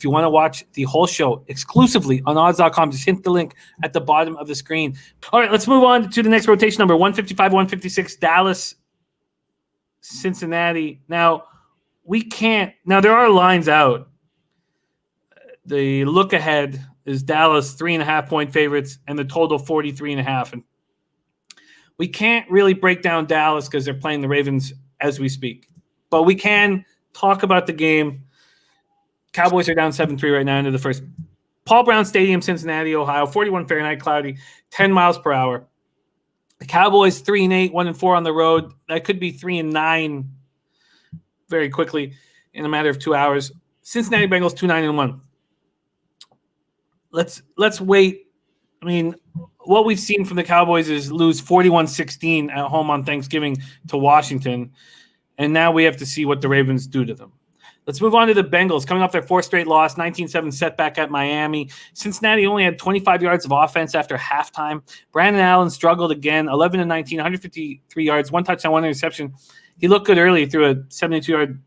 If you want to watch the whole show exclusively on odds.com, just hit the link at the bottom of the screen. All right, let's move on to the next rotation number, 155, 156, Dallas, Cincinnati. Now, there are lines out. The look ahead is Dallas 3.5-point favorites and the total 43.5. And we can't really break down Dallas because they're playing the Ravens as we speak. But we can talk about the game. Cowboys are down 7-3 right now into the first. Paul Brown Stadium, Cincinnati, Ohio, 41 Fahrenheit, cloudy, 10 miles per hour. The Cowboys 3-8, 1-4 on the road. That could be 3-9 very quickly in a matter of 2 hours. Cincinnati Bengals 2-9-1. Let's wait. I mean, what we've seen from the Cowboys is lose 41-16 at home on Thanksgiving to Washington, and now we have to see what the Ravens do to them. Let's move on to the Bengals. Coming off their fourth straight loss, 19-7 setback at Miami. Cincinnati only had 25 yards of offense after halftime. Brandon Allen struggled again, 11-19, 153 yards, one touchdown, one interception. He looked good early through a 72-yard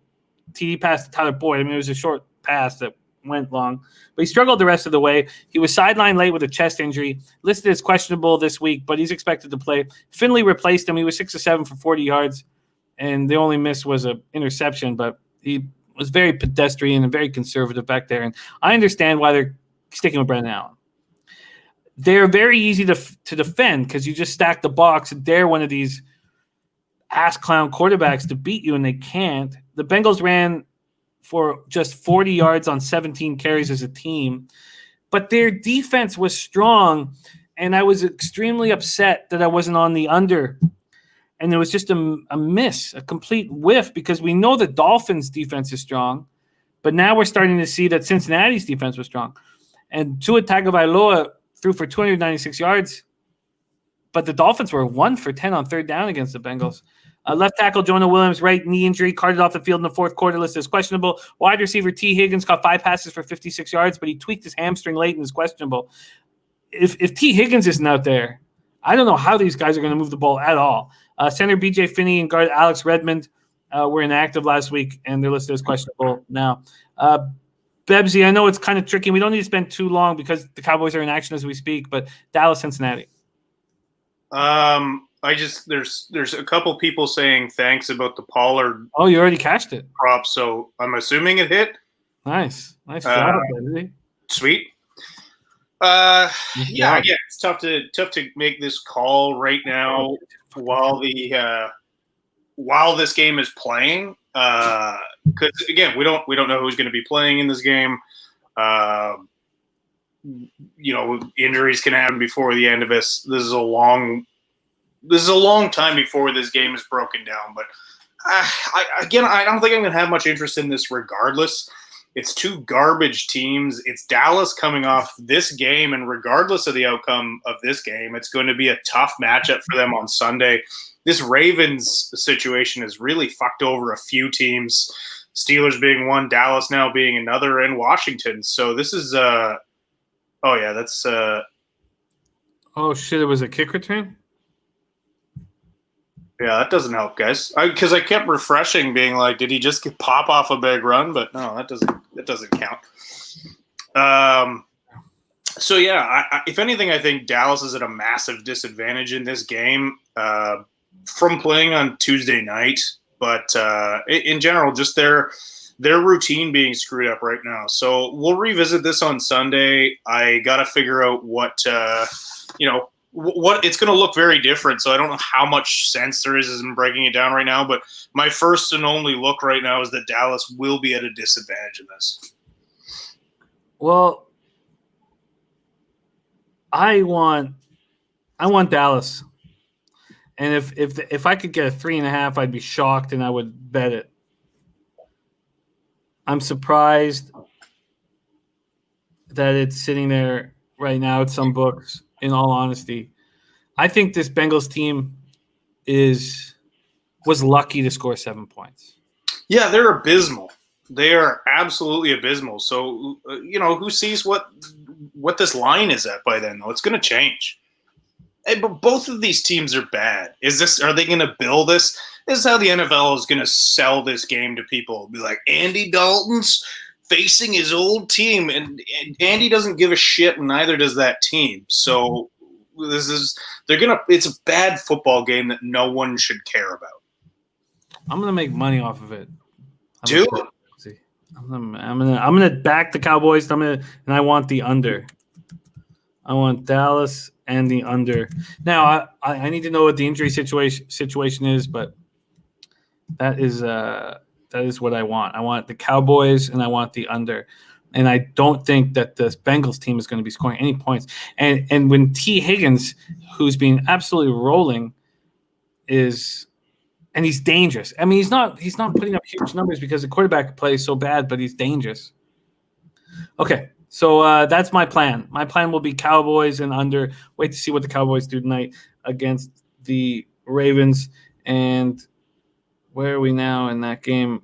TD pass to Tyler Boyd. I mean, it was a short pass that went long, but he struggled the rest of the way. He was sidelined late with a chest injury, listed as questionable this week, but he's expected to play. Finley replaced him. He was 6-7 for 40 yards, and the only miss was an interception, but he was very pedestrian and very conservative back there, and I understand why they're sticking with Brandon Allen. They're very easy to defend because you just stack the box and dare one of these ass clown quarterbacks to beat you, and they can't. The Bengals ran for just 40 yards on 17 carries as a team, but their defense was strong, and I was extremely upset that I wasn't on the under. And there was just a miss, a complete whiff, because we know the Dolphins' defense is strong, but now we're starting to see that Cincinnati's defense was strong. And Tua Tagovailoa threw for 296 yards, but the Dolphins were 1 for 10 on third down against the Bengals. Left tackle Jonah Williams, right knee injury, carted off the field in the fourth quarter, listed as questionable. Wide receiver T. Higgins caught 5 passes for 56 yards, but he tweaked his hamstring late and is questionable. If T. Higgins isn't out there, I don't know how these guys are going to move the ball at all. Center B.J. Finney and guard Alex Redmond were inactive last week, and they're listed as questionable now. Bebsie, I know it's kind of tricky. We don't need to spend too long because the Cowboys are in action as we speak, but Dallas, Cincinnati. There's a couple people saying thanks about the Pollard. Oh, you already cashed it. Prop, so I'm assuming it hit. Nice job, Bebsie. Sweet. Yeah, again, it's tough to make this call right now while this game is playing. Because again, we don't know who's going to be playing in this game. Injuries can happen before the end of this. This is a long time before this game is broken down. But I don't think I'm going to have much interest in this regardless. It's two garbage teams. It's Dallas coming off this game, and regardless of the outcome of this game, it's going to be a tough matchup for them on Sunday. This Ravens situation has really fucked over a few teams, Steelers being one, Dallas now being another, and Washington. So this is oh shit, it was a kick return? Yeah, that doesn't help, guys. Because I kept refreshing, being like, "Did he just pop off a big run?" But no, that doesn't count. So yeah, if anything, I think Dallas is at a massive disadvantage in this game from playing on Tuesday night. But in general, just their routine being screwed up right now. So we'll revisit this on Sunday. I got to figure out what it's going to look very different. So I don't know how much sense there is in breaking it down right now, but my first and only look right now is that Dallas will be at a disadvantage in this. Well, I want Dallas. And if I could get a 3.5, I'd be shocked and I would bet it. I'm surprised that it's sitting there right now at some books. In all honesty, I think this Bengals team was lucky to score 7 points. Yeah, they're abysmal. They are absolutely abysmal. So, who sees what this line is at by then, though? It's going to change. Hey, but both of these teams are bad. Are they going to bill this? This is how the NFL is going to sell this game to people. Be like, Andy Dalton's facing his old team, and Andy doesn't give a shit, and neither does that team. So it's a bad football game that no one should care about. I'm gonna make money off of it. Do it. I'm gonna back the Cowboys. And I want the under. I want Dallas and the under. Now I need to know what the injury situation is, but that is what I want. I want the Cowboys and I want the under. And I don't think that the Bengals team is going to be scoring any points. And when T. Higgins, who's been absolutely rolling, and he's dangerous. I mean, he's not putting up huge numbers because the quarterback plays so bad, but he's dangerous. Okay, so that's my plan. My plan will be Cowboys and under. Wait to see what the Cowboys do tonight against the Ravens. And where are we now in that game?